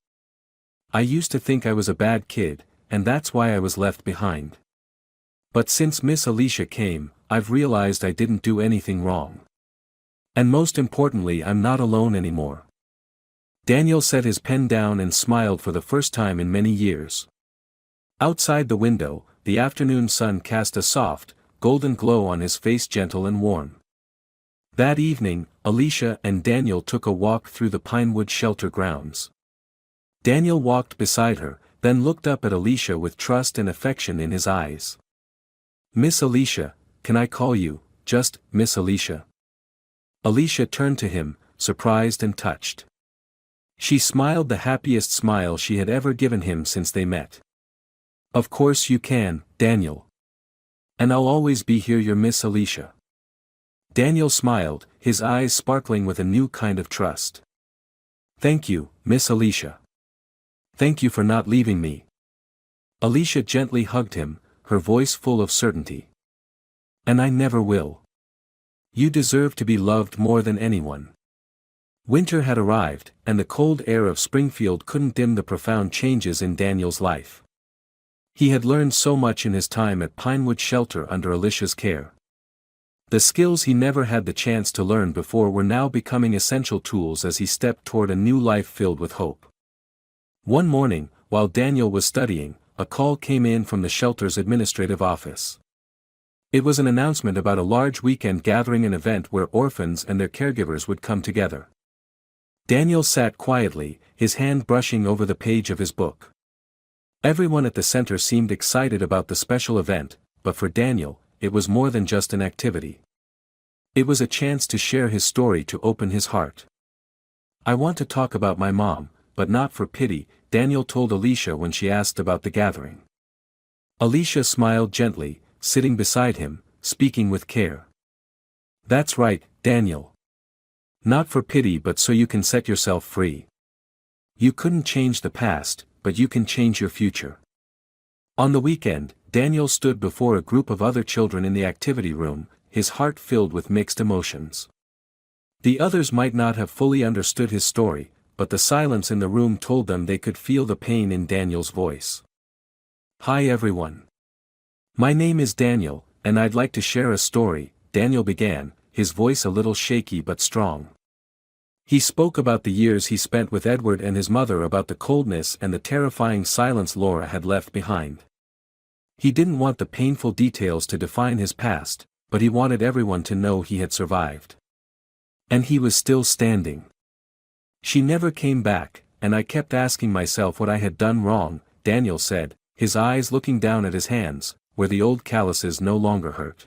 "I used to think I was a bad kid, and that's why I was left behind. But since Miss Alicia came, I've realized I didn't do anything wrong. And most importantly, I'm not alone anymore." Daniel set his pen down and smiled for the first time in many years. Outside the window, the afternoon sun cast a soft, golden glow on his face, gentle and warm. That evening, Alicia and Daniel took a walk through the Pinewood Shelter grounds. Daniel walked beside her, then looked up at Alicia with trust and affection in his eyes. "Miss Alicia, can I call you, just, Miss Alicia?" Alicia turned to him, surprised and touched. She smiled the happiest smile she had ever given him since they met. "Of course you can, Daniel. And I'll always be here, your Miss Alicia." Daniel smiled, his eyes sparkling with a new kind of trust. "Thank you, Miss Alicia. Thank you for not leaving me." Alicia gently hugged him, her voice full of certainty. "And I never will. You deserve to be loved more than anyone." Winter had arrived, and the cold air of Springfield couldn't dim the profound changes in Daniel's life. He had learned so much in his time at Pinewood Shelter under Alicia's care. The skills he never had the chance to learn before were now becoming essential tools as he stepped toward a new life filled with hope. One morning, while Daniel was studying, a call came in from the shelter's administrative office. It was an announcement about a large weekend gathering, an event where orphans and their caregivers would come together. Daniel sat quietly, his hand brushing over the page of his book. Everyone at the center seemed excited about the special event, but for Daniel, it was more than just an activity. It was a chance to share his story, to open his heart. "I want to talk about my mom, but not for pity," Daniel told Alicia when she asked about the gathering. Alicia smiled gently, sitting beside him, speaking with care. "That's right, Daniel. Not for pity, but so you can set yourself free. You couldn't change the past, but you can change your future." On the weekend, Daniel stood before a group of other children in the activity room, his heart filled with mixed emotions. The others might not have fully understood his story, but the silence in the room told them they could feel the pain in Daniel's voice. "Hi everyone. My name is Daniel, and I'd like to share a story," Daniel began, his voice a little shaky but strong. He spoke about the years he spent with Edward and his mother, about the coldness and the terrifying silence Laura had left behind. He didn't want the painful details to define his past, but he wanted everyone to know he had survived. And he was still standing. "She never came back, and I kept asking myself what I had done wrong," Daniel said, his eyes looking down at his hands, where the old calluses no longer hurt.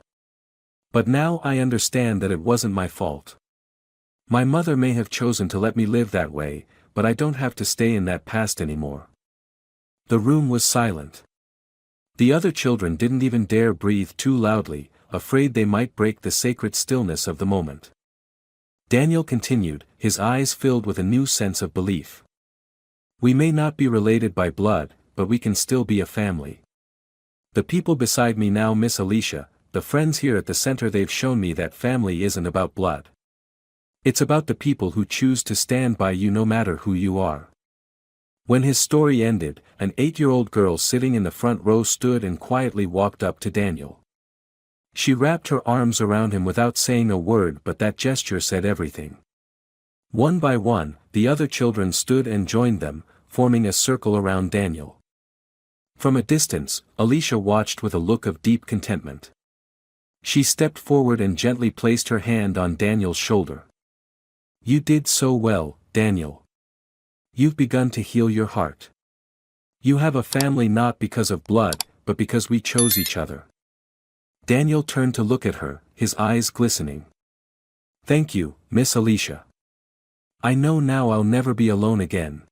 But now I understand that it wasn't my fault. My mother may have chosen to let me live that way, but I don't have to stay in that past anymore. The room was silent. The other children didn't even dare breathe too loudly, afraid they might break the sacred stillness of the moment. Daniel continued, his eyes filled with a new sense of belief. We may not be related by blood, but we can still be a family. The people beside me now, Miss Alicia, the friends here at the center, they've shown me that family isn't about blood. It's about the people who choose to stand by you no matter who you are. When his story ended, an 8-year-old girl sitting in the front row stood and quietly walked up to Daniel. She wrapped her arms around him without saying a word, but that gesture said everything. One by one, the other children stood and joined them, forming a circle around Daniel. From a distance, Alicia watched with a look of deep contentment. She stepped forward and gently placed her hand on Daniel's shoulder. You did so well, Daniel. You've begun to heal your heart. You have a family not because of blood, but because we chose each other. Daniel turned to look at her, his eyes glistening. Thank you, Miss Alicia. I know now I'll never be alone again.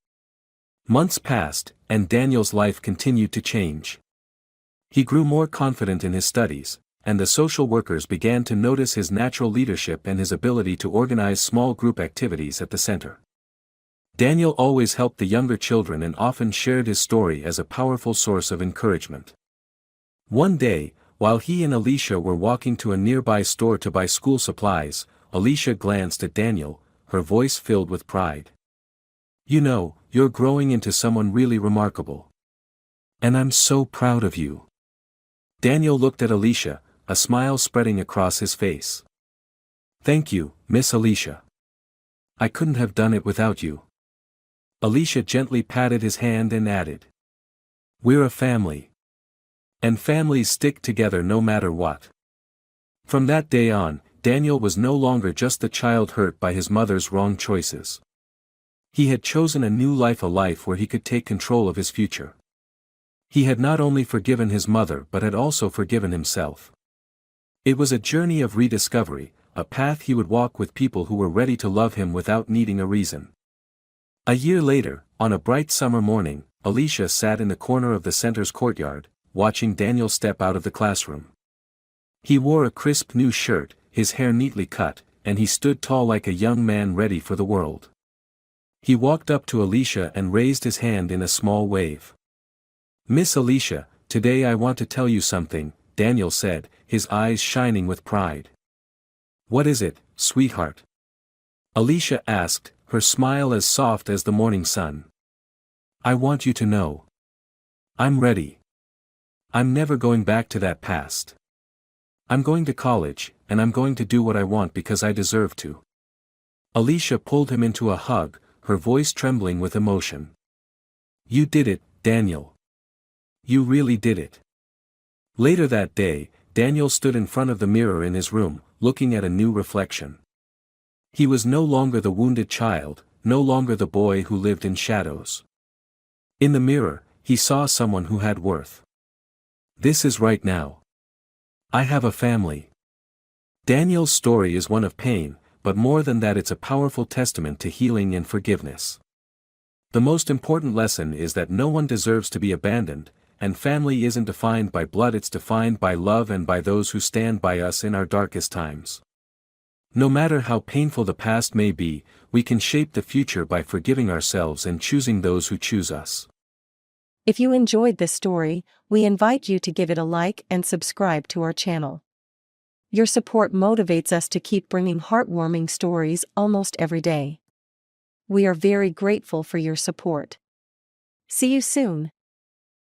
Months passed, and Daniel's life continued to change. He grew more confident in his studies, and the social workers began to notice his natural leadership and his ability to organize small group activities at the center. Daniel always helped the younger children and often shared his story as a powerful source of encouragement. One day, while he and Alicia were walking to a nearby store to buy school supplies, Alicia glanced at Daniel, her voice filled with pride. You know, you're growing into someone really remarkable. And I'm so proud of you. Daniel looked at Alicia, a smile spreading across his face. Thank you, Miss Alicia. I couldn't have done it without you. Alicia gently patted his hand and added. We're a family. And families stick together no matter what. From that day on, Daniel was no longer just the child hurt by his mother's wrong choices. He had chosen a new life, a life where he could take control of his future. He had not only forgiven his mother but had also forgiven himself. It was a journey of rediscovery, a path he would walk with people who were ready to love him without needing a reason. A year later, on a bright summer morning, Alicia sat in the corner of the center's courtyard, watching Daniel step out of the classroom. He wore a crisp new shirt, his hair neatly cut, and he stood tall like a young man ready for the world. He walked up to Alicia and raised his hand in a small wave. Miss Alicia, today I want to tell you something, Daniel said, his eyes shining with pride. What is it, sweetheart? Alicia asked, her smile as soft as the morning sun. I want you to know. I'm ready. I'm never going back to that past. I'm going to college, and I'm going to do what I want because I deserve to. Alicia pulled him into a hug, her voice trembling with emotion. You did it, Daniel. You really did it. Later that day, Daniel stood in front of the mirror in his room, looking at a new reflection. He was no longer the wounded child, no longer the boy who lived in shadows. In the mirror, he saw someone who had worth. This is right now. I have a family. Daniel's story is one of pain, but more than that, it's a powerful testament to healing and forgiveness. The most important lesson is that no one deserves to be abandoned, and family isn't defined by blood, it's defined by love and by those who stand by us in our darkest times. No matter how painful the past may be, we can shape the future by forgiving ourselves and choosing those who choose us. If you enjoyed this story, we invite you to give it a like and subscribe to our channel. Your support motivates us to keep bringing heartwarming stories almost every day. We are very grateful for your support. See you soon.